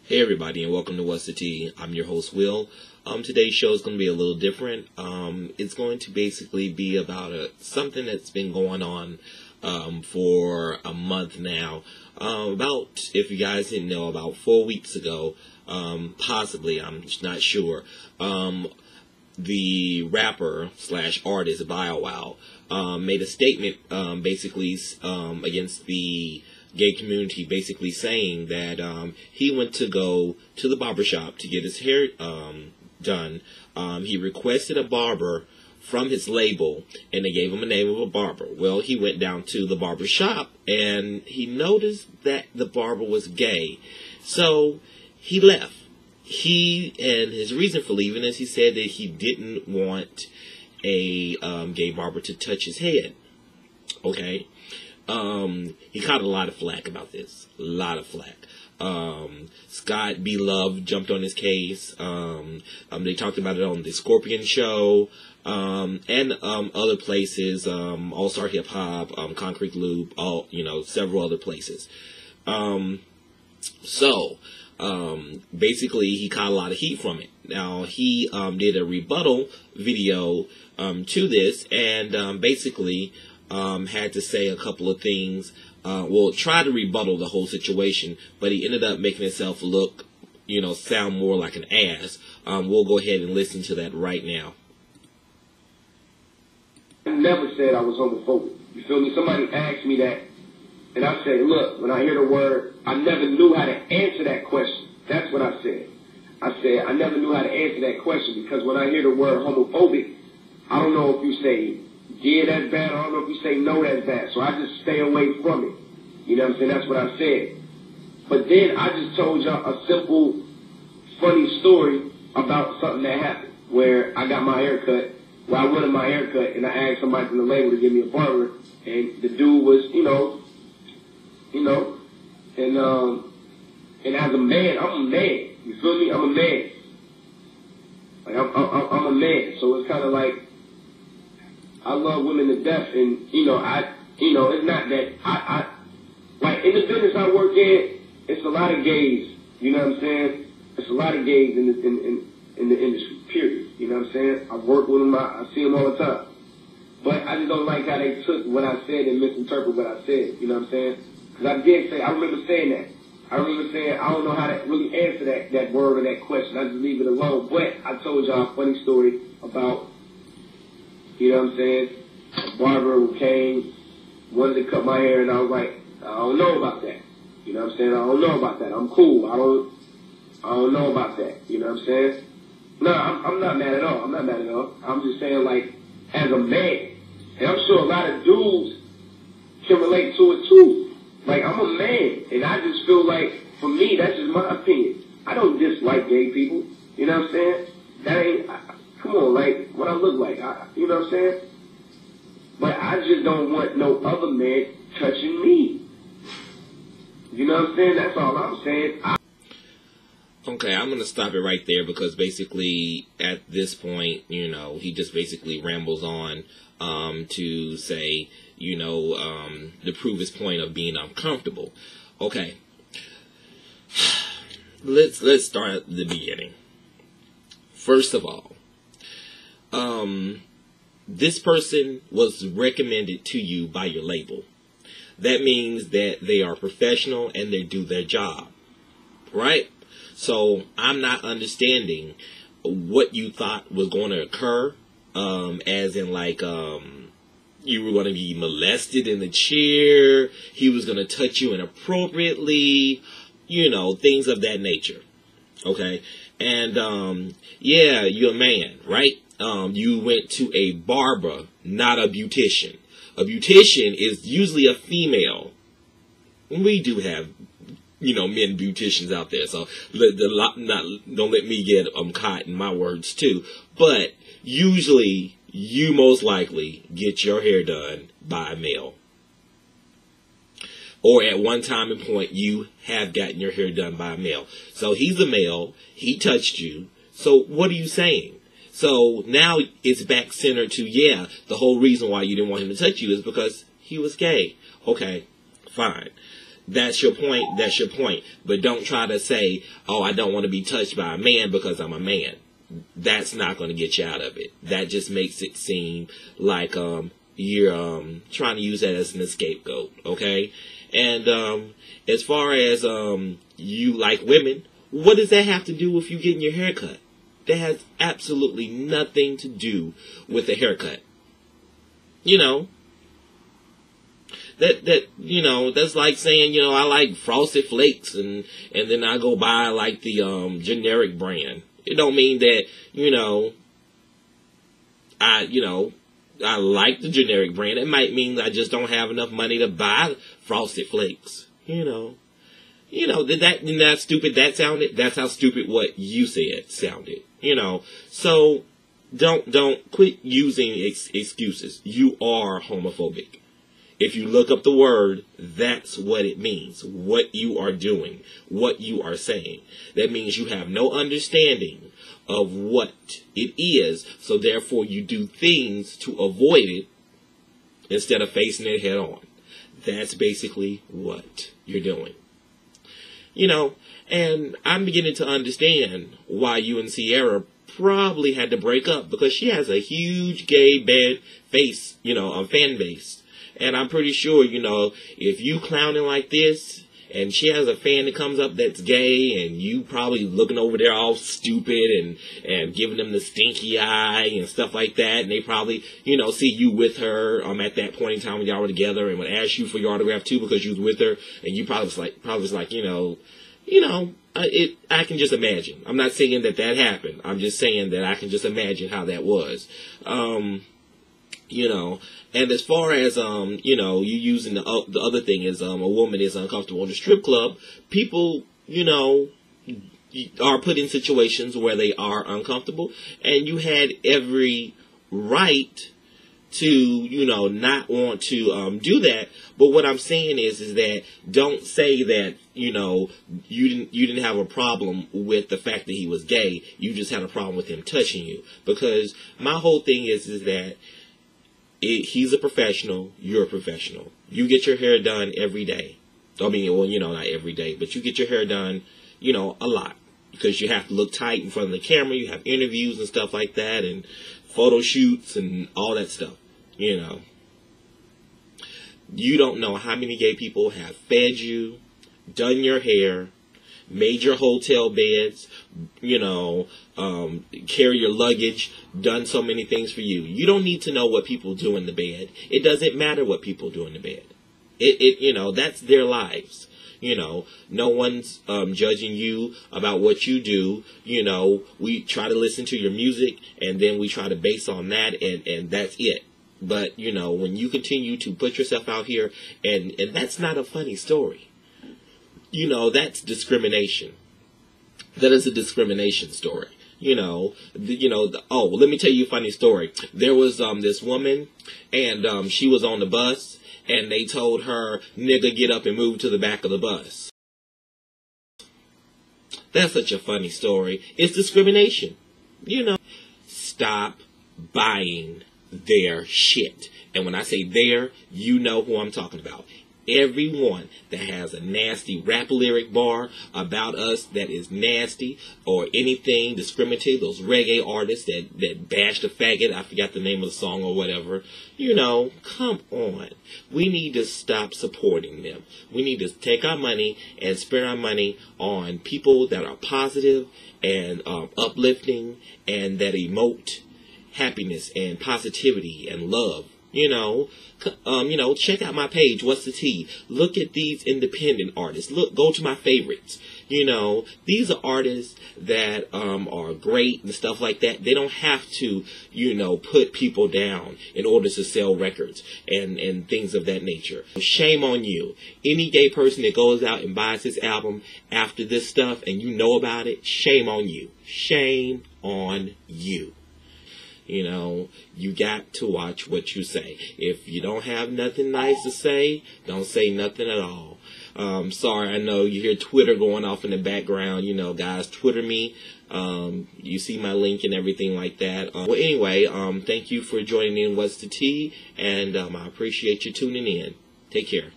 Hey everybody, and welcome to What's the Tea. I'm your host Will. Today's show is going to be a little different. It's going to basically be about something that's been going on for a month now. About, if you guys didn't know, about 4 weeks ago, possibly, I'm not sure, the rapper slash artist Bow Wow made a statement basically against the gay community, basically saying that he went to go to the barbershop to get his hair done. He requested a barber from his label, and they gave him a name of a barber. Well, he went down to the barber shop, and he noticed that the barber was gay. So he left. And his reason for leaving is he said that he didn't want a gay barber to touch his head. Okay? He caught a lot of flack about this. A lot of flack. Scott B. Love jumped on his case. They talked about it on the Scorpion Show, and other places, All Star Hip Hop, Concrete Loop, several other places. Basically, he caught a lot of heat from it. Now, he did a rebuttal video to this, and basically had to say a couple of things. Try to rebuttal the whole situation, but he ended up making himself look, sound more like an ass. We'll go ahead and listen to that right now. I never said I was homophobic. You feel me? Somebody asked me that, and I said, look, when I hear the word, I never knew how to answer that question. That's what I said. I said, I never knew how to answer that question because when I hear the word homophobic, I don't know if you say, yeah, that's bad. I don't know if you say no, that's bad. So I just stay away from it. You know what I'm saying? That's what I said. But then I just told y'all a simple, funny story about something that happened where I got my hair cut. Well, I wanted my hair cut, and I asked somebody from the label to give me a barber, and the dude was, and as a man, I'm a man. You feel me? I'm a man. Like I'm a man. So it's kind of like I love women to death, and it's not that I like in the business I work in. It's a lot of gays. You know what I'm saying? It's a lot of gays in the industry. Period. You know what I'm saying? I work with them. I see them all the time. But I just don't like how they took what I said and misinterpret what I said. You know what I'm saying? Because I remember saying that. I remember saying I don't know how to really answer that word or that question. I just leave it alone. But I told y'all a funny story about, you know what I'm saying, a barber who came, wanted to cut my hair, and I was like, I don't know about that. You know what I'm saying? I don't know about that. I'm cool. I don't know about that. You know what I'm saying? No, I'm not mad at all. I'm not mad at all. I'm just saying, like, as a man, and I'm sure a lot of dudes can relate to it too. Like, I'm a man, and I just feel like, for me, that's just my opinion. I don't dislike gay people. You know what I'm saying? That ain't, come on, like, what I look like. You know what I'm saying? But I just don't want no other man touching me. You know what I'm saying? That's all I'm saying. Okay, I'm going to stop it right there because basically at this point, he just basically rambles on to say, to prove his point of being uncomfortable. Okay, let's start at the beginning. First of all, this person was recommended to you by your label. That means that they are professional and they do their job, right? So I'm not understanding what you thought was going to occur, as in like you were going to be molested in the chair, he was going to touch you inappropriately, things of that nature. Okay? And you're a man, right? You went to a barber, not a beautician. A beautician is usually a female. We do have men beauticians out there, so don't let me get caught in my words too. But usually, you most likely get your hair done by a male, or at one time and point, you have gotten your hair done by a male. So he's a male. He touched you. So what are you saying? So now it's back centered to the whole reason why you didn't want him to touch you is because he was gay. Okay, fine. That's your point. That's your point. But don't try to say, oh, I don't want to be touched by a man because I'm a man. That's not going to get you out of it. That just makes it seem like you're trying to use that as an scapegoat. Okay? And as far as you like women, what does that have to do with you getting your hair cut? That has absolutely nothing to do with the haircut. You know, that's like saying, I like Frosted Flakes and then I go buy like the generic brand. It don't mean that, I like the generic brand. It might mean I just don't have enough money to buy Frosted Flakes. That's stupid that sounded. That's how stupid what you said sounded. So don't quit using excuses. You are homophobic. If you look up the word, that's what it means. What you are doing, what you are saying. That means you have no understanding of what it is, so therefore you do things to avoid it instead of facing it head on. That's basically what you're doing. And I'm beginning to understand why you and Sierra probably had to break up, because she has a huge gay bad face, a fan base. And I'm pretty sure, if you clowning like this, and she has a fan that comes up that's gay, and you probably looking over there all stupid and giving them the stinky eye and stuff like that, and they probably, see you with her at that point in time when y'all were together, and would ask you for your autograph too because you was with her, and you probably was like, I can just imagine. I'm not saying that happened. I'm just saying that I can just imagine how that was. And as far as, you using the other thing is, a woman is uncomfortable in the strip club, people, are put in situations where they are uncomfortable, and you had every right to, not want to, do that. But what I'm saying is that don't say that, you didn't have a problem with the fact that he was gay. You just had a problem with him touching you. Because my whole thing is that he's a professional, you're a professional. You get your hair done every day. I mean, well, not every day, but you get your hair done, a lot. Because you have to look tight in front of the camera, you have interviews and stuff like that, and photo shoots and all that stuff, You don't know how many gay people have fed you, done your hair, made your hotel beds, carry your luggage, done so many things for you. You don't need to know what people do in the bed. It doesn't matter what people do in the bed. That's their lives. No one's judging you about what you do. We try to listen to your music, and then we try to base on that, and that's it. But, when you continue to put yourself out here, and that's not a funny story. That's discrimination. That is a discrimination story. Let me tell you a funny story. There was this woman, and she was on the bus, and they told her, nigga, get up and move to the back of the bus. That's such a funny story. It's discrimination. Stop buying their shit. And when I say their, you know who I'm talking about. Everyone that has a nasty rap lyric bar about us that is nasty or anything discriminatory, those reggae artists that bash the faggot, I forgot the name of the song or whatever, come on. We need to stop supporting them. We need to take our money and spend our money on people that are positive and uplifting and that emote happiness and positivity and love. Check out my page, What's the Tea? Look at these independent artists. Go to my favorites. These are artists that are great and stuff like that. They don't have to, put people down in order to sell records and things of that nature. Shame on you. Any gay person that goes out and buys this album after this stuff and you know about it, shame on you. Shame on you. You got to watch what you say. If you don't have nothing nice to say, don't say nothing at all. Sorry, I know you hear Twitter going off in the background. Guys, Twitter me. You see my link and everything like that. Well, anyway, thank you for joining in What's the Tea, and I appreciate you tuning in. Take care.